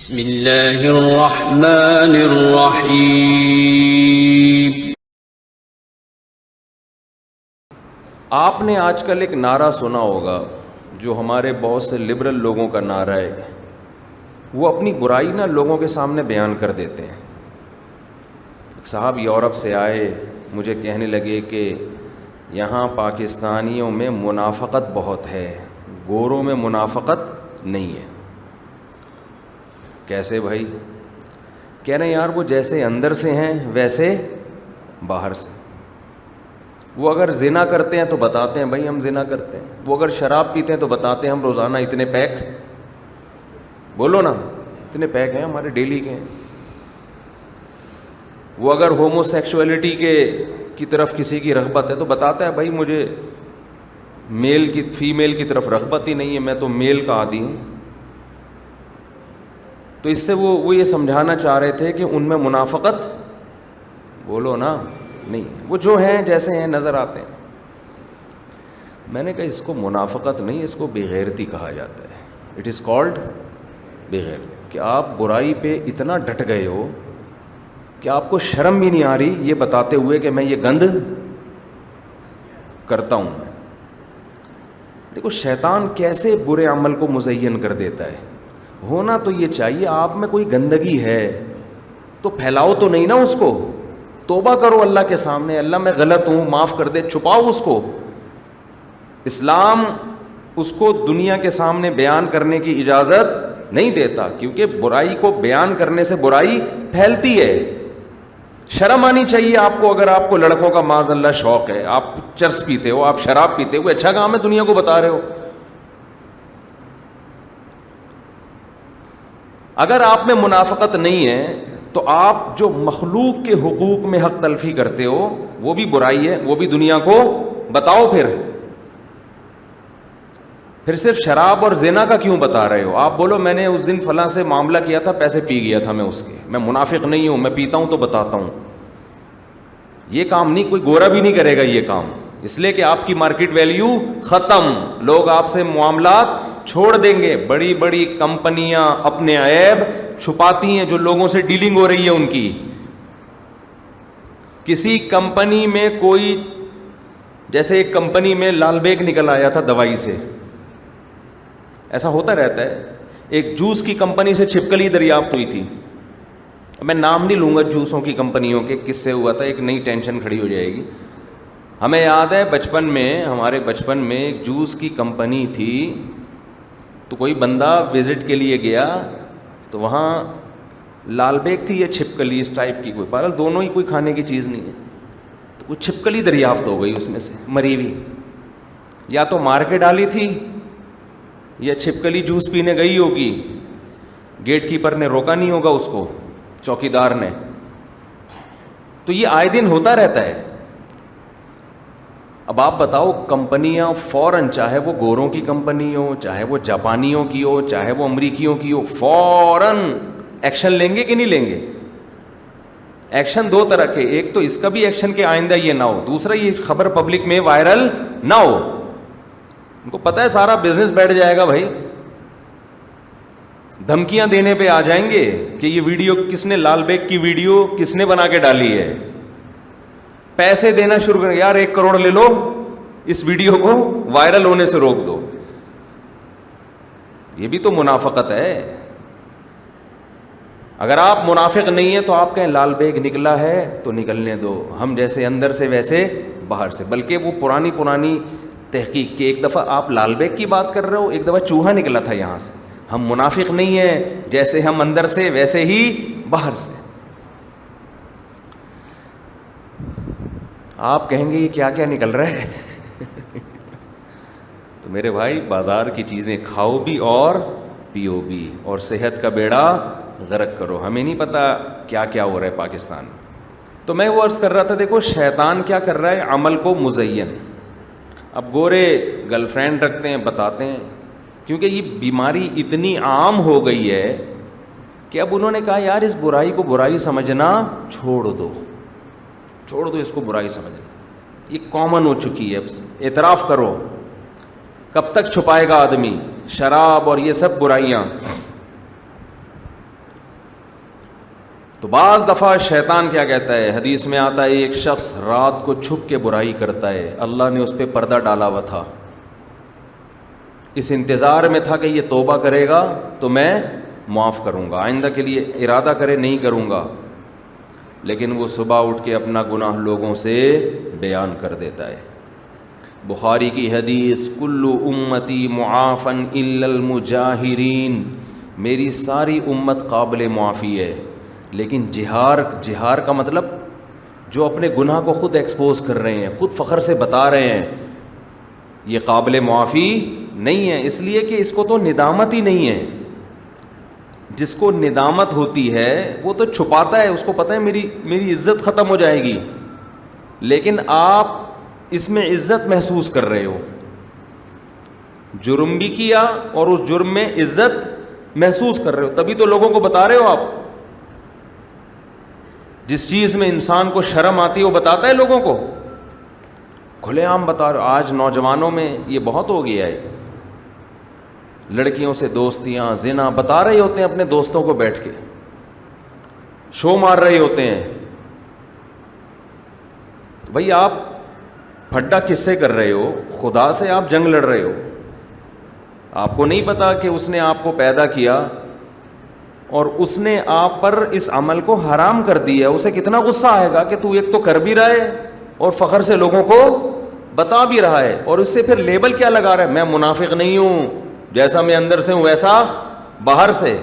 بسم اللہ الرحمن الرحیم۔ آپ نے آج کل ایک نعرہ سنا ہوگا جو ہمارے بہت سے لبرل لوگوں کا نعرہ ہے، وہ اپنی برائی نہ لوگوں کے سامنے بیان کر دیتے ہیں۔ ایک صاحب یورپ سے آئے، مجھے کہنے لگے کہ یہاں پاکستانیوں میں منافقت بہت ہے، گوروں میں منافقت نہیں ہے۔ کیسے بھائی؟ کہہ رہے ہیں یار وہ جیسے اندر سے ہیں ویسے باہر سے۔ وہ اگر زنا کرتے ہیں تو بتاتے ہیں بھائی ہم زنا کرتے ہیں، وہ اگر شراب پیتے ہیں تو بتاتے ہیں ہم روزانہ اتنے پیک، بولو نا اتنے پیک ہیں ہمارے ڈیلی کے ہیں۔ وہ اگر ہومو سیکشولیٹی کی طرف کسی کی رغبت ہے تو بتاتا ہے بھائی مجھے فیمیل کی طرف رغبت ہی نہیں ہے، میں تو میل کا عادی ہوں۔ تو اس سے وہ یہ سمجھانا چاہ رہے تھے کہ ان میں منافقت بولو نا نہیں، وہ جو ہیں جیسے ہیں نظر آتے ہیں۔ میں نے کہا اس کو منافقت نہیں، اس کو بے غیرتی کہا جاتا ہے۔ اٹ از کالڈ بے غیرتی، کہ آپ برائی پہ اتنا ڈٹ گئے ہو کہ آپ کو شرم بھی نہیں آ رہی یہ بتاتے ہوئے کہ میں یہ گند کرتا ہوں۔ دیکھو شیطان کیسے برے عمل کو مزین کر دیتا ہے۔ ہونا تو یہ چاہیے آپ میں کوئی گندگی ہے تو پھیلاؤ تو نہیں نا اس کو، توبہ کرو اللہ کے سامنے، اللہ میں غلط ہوں معاف کر دے، چھپاؤ اس کو۔ اسلام اس کو دنیا کے سامنے بیان کرنے کی اجازت نہیں دیتا، کیونکہ برائی کو بیان کرنے سے برائی پھیلتی ہے۔ شرم آنی چاہیے آپ کو، اگر آپ کو لڑکوں کا معاذ اللہ شوق ہے، آپ چرس پیتے ہو، آپ شراب پیتے ہو، اچھا کام ہے دنیا کو بتا رہے ہو۔ اگر آپ میں منافقت نہیں ہے تو آپ جو مخلوق کے حقوق میں حق تلفی کرتے ہو وہ بھی برائی ہے، وہ بھی دنیا کو بتاؤ۔ پھر صرف شراب اور زنا کا کیوں بتا رہے ہو؟ آپ بولو میں نے اس دن فلاں سے معاملہ کیا تھا، پیسے پی گیا تھا میں اس کے، میں منافق نہیں ہوں، میں پیتا ہوں تو بتاتا ہوں۔ یہ کام نہیں، کوئی گورا بھی نہیں کرے گا یہ کام، اس لیے کہ آپ کی مارکیٹ ویلیو ختم، لوگ آپ سے معاملات چھوڑ دیں گے۔ بڑی بڑی کمپنیاں اپنے عیب چھپاتی ہیں جو لوگوں سے ڈیلنگ ہو رہی ہے ان کی۔ کسی کمپنی میں کوئی، جیسے ایک کمپنی میں لال بیگ نکل آیا تھا دوائی سے، ایسا ہوتا رہتا ہے۔ ایک جوس کی کمپنی سے چھپکلی دریافت ہوئی تھی، میں نام نہیں لوں گا جوسوں کی کمپنیوں کے، کس سے ہوا تھا، ایک نئی ٹینشن کھڑی ہو جائے گی۔ ہمیں یاد ہے ہمارے بچپن میں ایک جوس کی کمپنی تھی، تو کوئی بندہ وزٹ کے لیے گیا تو وہاں لال بیگ تھی یا چھپکلی اس ٹائپ کی، کوئی بہرحال دونوں ہی کوئی کھانے کی چیز نہیں ہے، تو کوئی چھپکلی دریافت ہو گئی اس میں سے مری ہوئی، یا تو مار کے ڈالی تھی یا چھپکلی جوس پینے گئی ہوگی، گیٹ کیپر نے روکا نہیں ہوگا اس کو، چوکیدار نے۔ تو یہ آئے دن ہوتا رہتا ہے۔ اب آپ بتاؤ کمپنیاں فوراً، چاہے وہ گوروں کی کمپنی ہو، چاہے وہ جاپانیوں کی ہو، چاہے وہ امریکیوں کی ہو، فوراً ایکشن لیں گے کہ نہیں لیں گے؟ ایکشن دو طرح کے، ایک تو اس کا بھی ایکشن کہ آئندہ یہ نہ ہو، دوسرا یہ خبر پبلک میں وائرل نہ ہو۔ ان کو پتہ ہے سارا بزنس بیٹھ جائے گا بھائی، دھمکیاں دینے پہ آ جائیں گے کہ یہ ویڈیو کس نے، لال بیگ کی ویڈیو کس نے بنا کے ڈالی ہے، پیسے دینا شروع کریں، یار 1 کروڑ لے لو اس ویڈیو کو وائرل ہونے سے روک دو۔ یہ بھی تو منافقت ہے۔ اگر آپ منافق نہیں ہیں تو آپ کہیں لال بیگ نکلا ہے تو نکلنے دو، ہم جیسے اندر سے ویسے باہر سے۔ بلکہ وہ پرانی تحقیق کی، ایک دفعہ آپ لال بیگ کی بات کر رہے ہو، ایک دفعہ چوہا نکلا تھا یہاں سے۔ ہم منافق نہیں ہیں، جیسے ہم اندر سے ویسے ہی باہر سے۔ آپ کہیں گے یہ کیا کیا نکل رہا ہے؟ تو میرے بھائی بازار کی چیزیں کھاؤ بھی اور پیو بھی، اور صحت کا بیڑا غرق کرو۔ ہمیں نہیں پتا کیا کیا ہو رہا ہے پاکستان میں۔ تو میں وہ عرض کر رہا تھا، دیکھو شیطان کیا کر رہا ہے، عمل کو مزین۔ اب گورے گرل فرینڈ رکھتے ہیں، بتاتے ہیں، کیونکہ یہ بیماری اتنی عام ہو گئی ہے کہ اب انہوں نے کہا یار اس برائی کو برائی سمجھنا چھوڑ دو اس کو برائی سمجھنا، یہ کامن ہو چکی ہے، اعتراف کرو۔ کب تک چھپائے گا آدمی؟ شراب اور یہ سب برائیاں۔ تو بعض دفعہ شیطان کیا کہتا ہے، حدیث میں آتا ہے ایک شخص رات کو چھپ کے برائی کرتا ہے، اللہ نے اس پہ پردہ ڈالا ہوا تھا، اس انتظار میں تھا کہ یہ توبہ کرے گا تو میں معاف کروں گا، آئندہ کے لیے ارادہ کرے نہیں کروں گا، لیکن وہ صبح اٹھ کے اپنا گناہ لوگوں سے بیان کر دیتا ہے۔ بخاری کی حدیث، کل امتی معافن الا المجاہرین، میری ساری امت قابل معافی ہے، لیکن جہار کا مطلب جو اپنے گناہ کو خود ایکسپوز کر رہے ہیں، خود فخر سے بتا رہے ہیں، یہ قابل معافی نہیں ہے، اس لیے کہ اس کو تو ندامت ہی نہیں ہے۔ جس کو ندامت ہوتی ہے وہ تو چھپاتا ہے، اس کو پتہ ہے میری عزت ختم ہو جائے گی، لیکن آپ اس میں عزت محسوس کر رہے ہو، جرم بھی کیا اور اس جرم میں عزت محسوس کر رہے ہو، تبھی تو لوگوں کو بتا رہے ہو۔ آپ جس چیز میں انسان کو شرم آتی ہے وہ بتاتا ہے لوگوں کو، کھلے عام بتا رہے ہو۔ آج نوجوانوں میں یہ بہت ہو گیا ہے، لڑکیوں سے دوستیاں، زنا بتا رہے ہوتے ہیں اپنے دوستوں کو، بیٹھ کے شو مار رہے ہوتے ہیں۔ تو بھائی آپ پھڈا کس سے کر رہے ہو؟ خدا سے آپ جنگ لڑ رہے ہو۔ آپ کو نہیں پتا کہ اس نے آپ کو پیدا کیا اور اس نے آپ پر اس عمل کو حرام کر دیا، اسے کتنا غصہ آئے گا کہ تو ایک تو کر بھی رہا ہے اور فخر سے لوگوں کو بتا بھی رہا ہے، اور اس سے پھر لیبل کیا لگا رہا ہے، میں منافق نہیں ہوں، جیسا میں اندر سے ہوں ویسا باہر سے۔